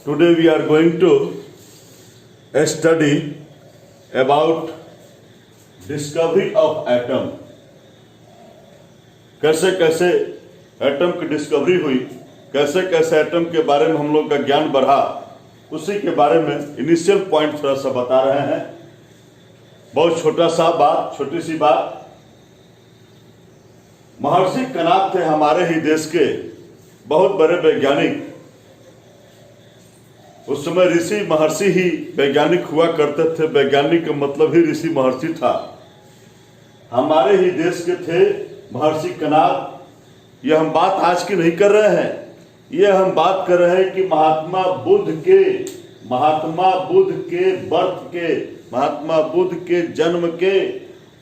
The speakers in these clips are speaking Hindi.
Today we are going to study about discovery of atom. कैसे कैसे एटम की डिस्कवरी हुई, कैसे कैसे एटम के बारे में हम लोग का ज्ञान बढ़ा, उसी के बारे में इनिशियल पॉइंट थोड़ा सा बता रहे हैं। बहुत छोटा सा बात, छोटी सी बात। महर्षि कणाद थे हमारे ही देश के बहुत बड़े वैज्ञानिक। उस समय ऋषि महर्षि ही वैज्ञानिक हुआ करते थे। वैज्ञानिक का मतलब ही ऋषि महर्षि था। हमारे ही देश के थे महर्षि कणाद। यह हम बात आज की नहीं कर रहे हैं, यह हम बात कर रहे हैं कि महात्मा बुद्ध के जन्म के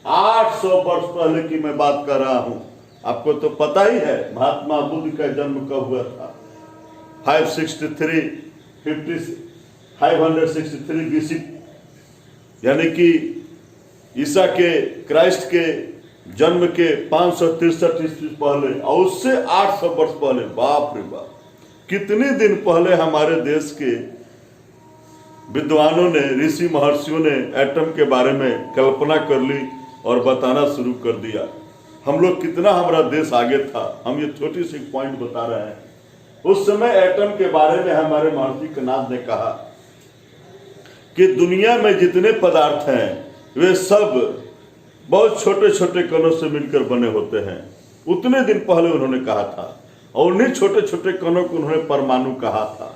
800 वर्ष पहले की मैं बात कर रहा हूं। आपको तो पता ही है महात्मा बुद्ध का जन्म कब हुआ था। 563 BC, यानी कि ईसा के क्राइस्ट के जन्म के 563 ईस्वी पहले, और उससे 800 वर्ष पहले। बाप रे बाप, कितने दिन पहले हमारे देश के विद्वानों ने, ऋषि महर्षियों ने एटम के बारे में कल्पना कर ली और बताना शुरू कर दिया। हम लोग कितना, हमारा देश आगे था। हम ये छोटी सी पॉइंट बता रहे हैं। उस समय एटम के बारे में हमारे महर्षि कणाद ने कहा कि दुनिया में जितने पदार्थ हैं वे सब बहुत छोटे छोटे कणों से मिलकर बने होते हैं। उतने दिन पहले उन्होंने कहा था, और उन्हीं छोटे छोटे कणों को उन्होंने परमाणु कहा था।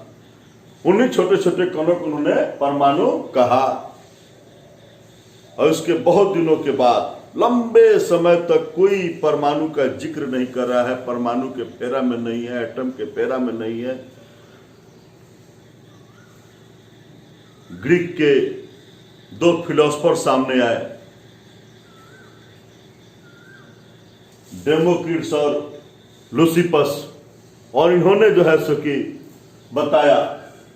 उन्हीं छोटे छोटे कणों को उन्होंने परमाणु कहा। और उसके बहुत दिनों के बाद, लंबे समय तक कोई परमाणु का जिक्र नहीं कर रहा है। परमाणु के फेरा में नहीं है, एटम के फेरा में नहीं है। ग्रीक के 2 फिलोसोफर सामने आए, डेमोक्रिटस और लुसिपस, और इन्होंने जो है सो कि बताया।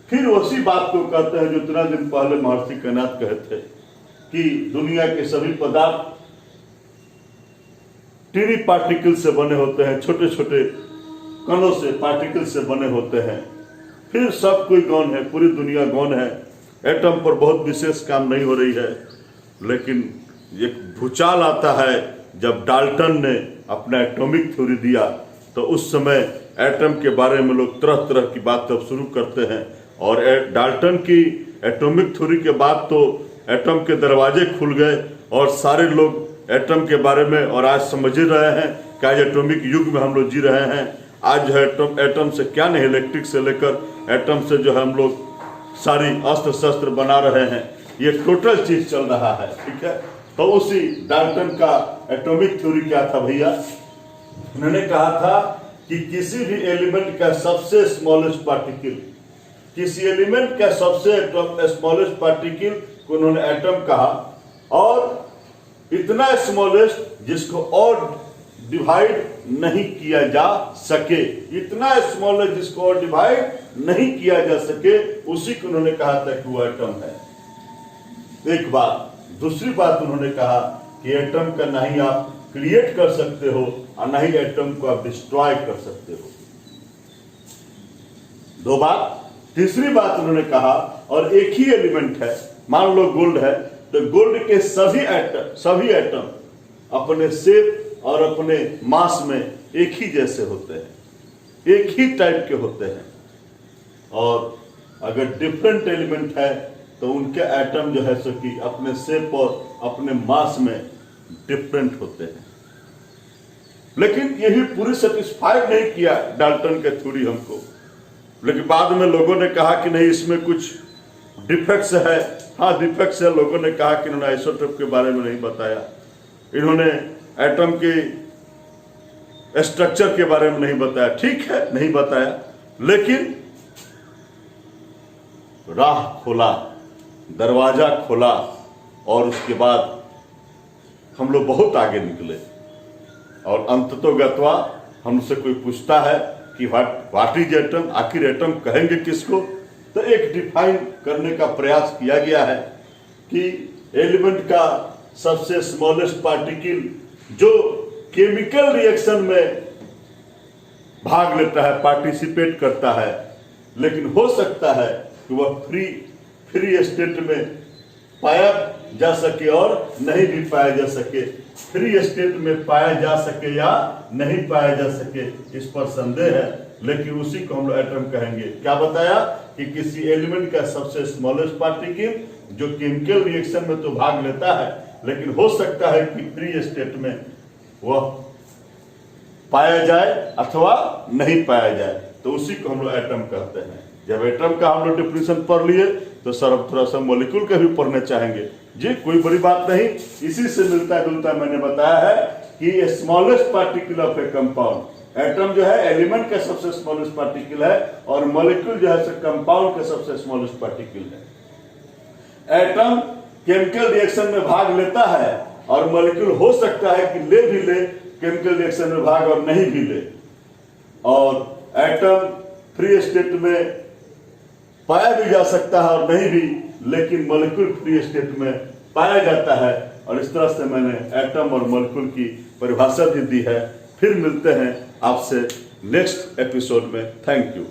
फिर उसी बात को कहते हैं जो इतना दिन पहले महर्षि कणाद कहे थे कि दुनिया के सभी पदार्थ टीनी पार्टिकल से बने होते हैं, छोटे छोटे कणों से, पार्टिकल से बने होते हैं। फिर सब कोई गौन है, पूरी दुनिया गौन है। एटम पर बहुत विशेष काम नहीं हो रही है। लेकिन एक भूचाल आता है जब डाल्टन ने अपना एटॉमिक थ्योरी दिया, तो उस समय एटम के बारे में लोग तरह तरह की बात अब शुरू करते हैं। और डाल्टन की एटॉमिक थ्योरी के बाद तो एटम के दरवाजे खुल गए और सारे लोग एटम के बारे में, और आज समझ ही रहे हैं कि आज एटॉमिक युग में हम लोग जी रहे हैं। आज जो है एटम से क्या नहीं, इलेक्ट्रिक से लेकर एटम से जो है हम लोग सारी अस्त्र शस्त्र बना रहे हैं। ये टोटल चीज चल रहा है, ठीक है। तो उसी डाल्टन का एटॉमिक थ्योरी क्या था भैया? उन्होंने कहा था कि किसी भी एलिमेंट का सबसे स्मॉलेस्ट पार्टिकल, किसी एलिमेंट का सबसे स्मॉलेस्ट पार्टिकल को उन्होंने एटम कहा। और इतना स्मॉलेस्ट जिसको और डिवाइड नहीं किया जा सके, इतना स्मॉलेस्ट जिसको और डिवाइड नहीं किया जा सके, उसी को उन्होंने कहा था कि वो एटम है। एक बात। दूसरी बात उन्होंने कहा कि एटम का ना ही आप क्रिएट कर सकते हो और ना ही एटम को आप डिस्ट्रॉय कर सकते हो। 2 बात। तीसरी बात उन्होंने कहा, और एक ही एलिमेंट है, मान लो गोल्ड है, तो गोल्ड के सभी एटम अपने शेप और अपने मास में एक ही जैसे होते हैं, एक ही टाइप के होते हैं। और अगर डिफरेंट एलिमेंट है तो उनके एटम जो है सो कि अपने शेप और अपने मास में डिफरेंट होते हैं। लेकिन यही पूरी सेटिस्फाइड नहीं किया डाल्टन के थ्योरी हमको। लेकिन बाद में लोगों ने कहा कि नहीं, इसमें कुछ डिफेक्ट्स है। हाँ, डिफेक्ट्स है। लोगों ने कहा कि इन्होंने आइसोटोप के बारे में नहीं बताया, इन्होंने एटम के स्ट्रक्चर के बारे में नहीं बताया। ठीक है, नहीं बताया, लेकिन राह खोला, दरवाजा खोला, और उसके बाद हम लोग बहुत आगे निकले। और अंततोगत्वा हमसे कोई पूछता है कि व्हाट इज एटम, आखिर एटम कहेंगे किसको? तो एक डिफाइन करने का प्रयास किया गया है कि एलिमेंट का सबसे स्मॉलेस्ट पार्टिकल जो केमिकल रिएक्शन में भाग लेता है, पार्टिसिपेट करता है, लेकिन हो सकता है कि वह फ्री स्टेट में पाया जा सके और नहीं भी पाया जा सके। फ्री स्टेट में पाया जा सके या नहीं पाया जा सके, इस पर संदेह है, लेकिन उसी को हम लोग एटम कहेंगे। क्या बताया कि किसी एलिमेंट का सबसे स्मॉलेस्ट पार्टिकल जो केमिकल रिएक्शन में तो भाग लेता है, लेकिन हो सकता है कि फ्री स्टेट में वह पाया जाए अथवा नहीं पाया जाए, तो उसी को हम लोग एटम कहते हैं। जब एटम का हम लोग डेफिनेशन पढ़ लिए तो सर अब थोड़ा सा मॉलिक्यूल का भी पढ़ने चाहेंगे जी, कोई बड़ी बात नहीं। इसी से मिलता जुलता मैंने बताया है कि smallest particle of A compound, atom जो है एलिमेंट का सबसे स्मॉलेस्ट पार्टिकल है और मॉलिक्यूल जो है कंपाउंड का सबसे स्मॉलेस्ट पार्टिकल है। एटम केमिकल रिएक्शन में भाग लेता है और मॉलिक्यूल हो सकता है कि ले भी ले केमिकल रिएक्शन में भाग और नहीं भी ले, और एटम फ्री स्टेट में पाया भी जा सकता है और नहीं भी, लेकिन मॉलिक्यूल फ्री स्टेट में पाया जाता है। और इस तरह से मैंने एटम और मॉलिक्यूल की परिभाषा भी दी है। फिर मिलते हैं आपसे नेक्स्ट एपिसोड में। Thank you.